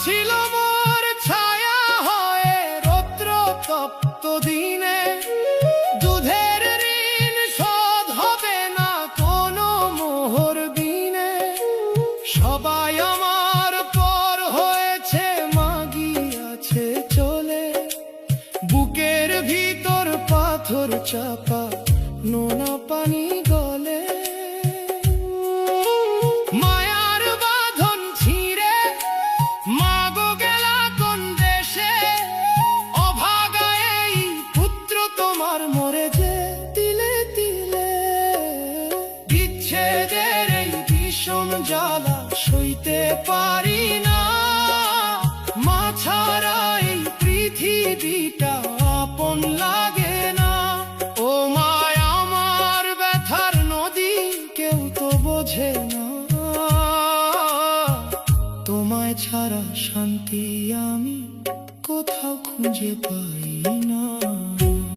ছিল মোর ছায়া হয়ে রৌদ্র তপ্ত দিনে, দুধের ঋণ শোধ হবে না কোনো মোহর বিনে। সবাই আমার পর হয়েছে, মাগিয়াছে চলে, বুকের ভিতর পাথর চাপা নোনা পানি গলে। মায়ার বাঁধন ছিঁড়ে মাগো গেলা কোন দেশে, অভাগা এই পুত্র তোমার মরে যে তিলে তিলে। বিচ্ছেদের এই ভীষণ জ্বালা সইতে পারি না, মা ছাড়া এই পৃথিবীটা আপন লাগে না। ও মায় আমার ব্যথার নদী, কেউ তো বোঝে না, তোমায় ছাড়া শান্তি আমি কোথাও খুঁজে পাই না।